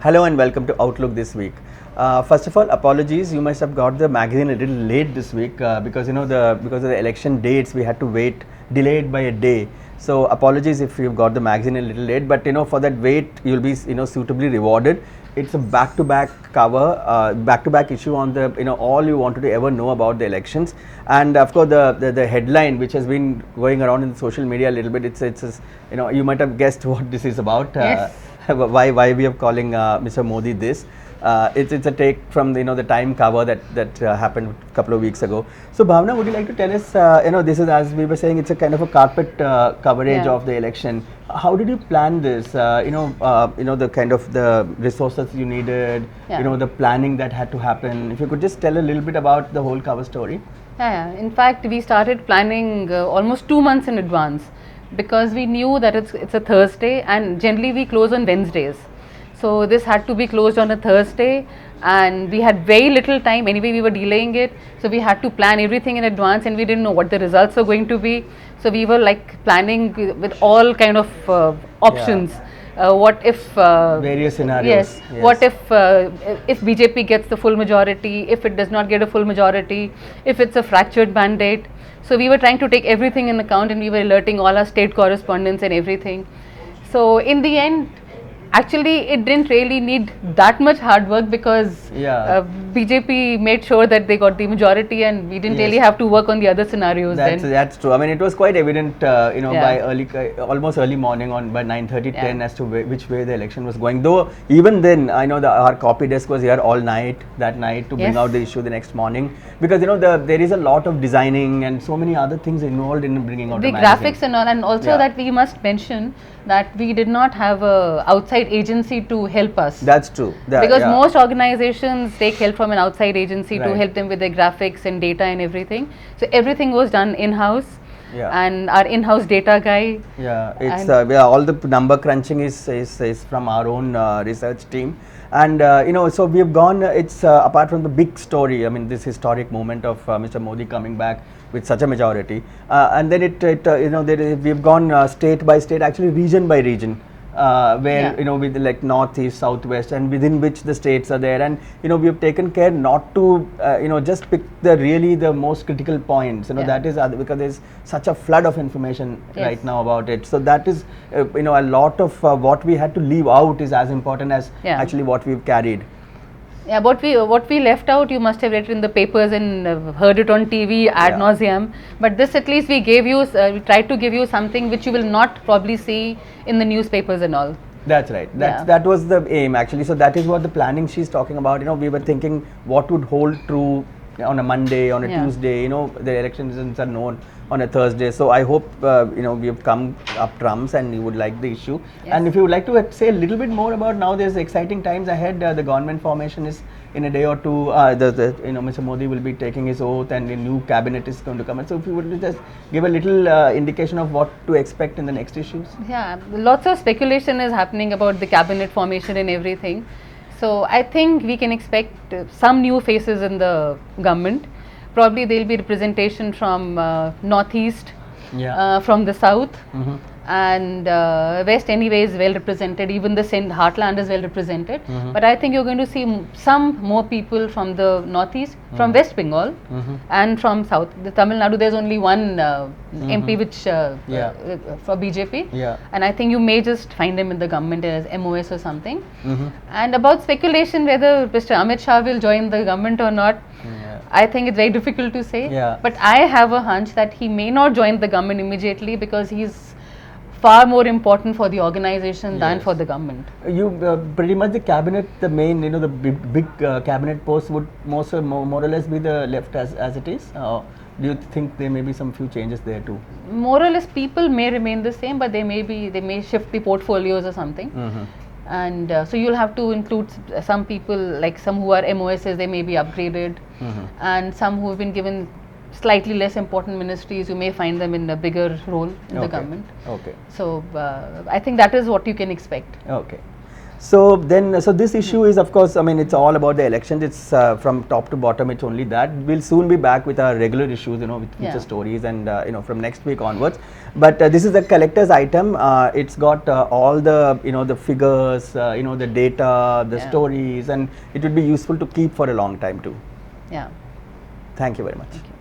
Hello and welcome to Outlook this week. First of all, apologies. You must have got the magazine a little late this week because because of the election dates we had to wait delayed by a day. So apologies if you've got the magazine a little late, but for that wait you'll be suitably rewarded. It's a back-to-back cover, back-to-back issue on the all you wanted to ever know about the elections, and of course the headline which has been going around in social media a little bit. It's you might have guessed what this is about. Yes. Why we are calling Mr. Modi this. It's a take from the Time cover that happened a couple of weeks ago. So Bhavna, would you like to tell us? This is, as we were saying, it's a kind of a carpet coverage of the election. How did you plan this? The kind of the resources you needed. The planning that had to happen. If you could just tell a little bit about the whole cover story. Yeah. In fact, we started planning almost 2 months in advance because we knew that it's a Thursday and generally we close on Wednesdays. So this had to be closed on a Thursday and we had very little time. Anyway, we were delaying it. So we had to plan everything in advance and we didn't know what the results were going to be. So we were like planning with all kind of options. What if various scenarios? Yes. What if BJP gets the full majority? If it does not get a full majority? If it's a fractured mandate? So we were trying to take everything in account and we were alerting all our state correspondents and everything. So in the end, actually it didn't really need that much hard work because BJP made sure that they got the majority and we didn't really have to work on the other scenarios. That's true. I mean, it was quite evident, by almost early morning by 9:30, 10 as to which way the election was going. Though even then, I know our copy desk was here all night that night to bring out the issue the next morning because there is a lot of designing and so many other things involved in bringing out the graphics and all, and also that we must mention that we did not have a outside agency to help us. That's true. Because most organizations take help from an outside agency to help them with their graphics and data and everything. So everything was done in-house. And our in-house data guy. It's all the number crunching is from our own research team. And so we have gone. It's apart from the big story. I mean, this historic moment of Mr. Modi coming back with such a majority, and then we've gone state by state, actually region by region. Where with like northeast, southwest, and within which the states are there, and we have taken care not to just pick the most critical points. That is because there's such a flood of information right now about it. So that is a lot of what we had to leave out is as important as actually what we've carried. Yeah, what we left out, you must have read it in the papers and heard it on TV ad nauseam. But this at least we gave you, we tried to give you something which you will not probably see in the newspapers and all. That's right. That was the aim actually. So that is what the planning she's talking about. We were thinking what would hold true on a Monday, on a Tuesday. The election results are known on a Thursday. So I hope we have come up trumps and you would like the issue. And if you would like to say a little bit more about now, there's exciting times ahead. The government formation is in a day or two. Mr. Modi will be taking his oath and a new cabinet is going to come. So if you would just give a little indication of what to expect in the next issues. Yeah, lots of speculation is happening about the cabinet formation and everything. So I think we can expect some new faces in the government. Probably there will be representation from northeast, from the south, and west anyway is well represented. Even the heartland is well represented. But I think you're going to see some more people from the northeast, from West Bengal, and from south. The Tamil Nadu, there's only one MP which for BJP, and I think you may just find him in the government as MOS or something. And about speculation whether Mr. Amit Shah will join the government or not, I think it's very difficult to say. But I have a hunch that he may not join the government immediately because he's far more important for the organization than for the government. Pretty much the cabinet, the main, the big cabinet post would more or less be the left as it is. Do you think there may be some few changes there too? More or less, people may remain the same, but they may shift the portfolios or something. And so you'll have to include some people, like some who are MOSs, they may be upgraded, and some who have been given slightly less important ministries, you may find them in a bigger role in the government. So I think that is what you can expect. Okay. So then, so this issue is, of course, I mean, it's all about the elections. It's from top to bottom. It's only that. We'll soon be back with our regular issues, you know, with future stories, and you know, from next week onwards. But this is a collector's item. It's got all the, you know, the figures, you know, the data, the stories, and it would be useful to keep for a long time too. Yeah. Thank you very much. Thank you.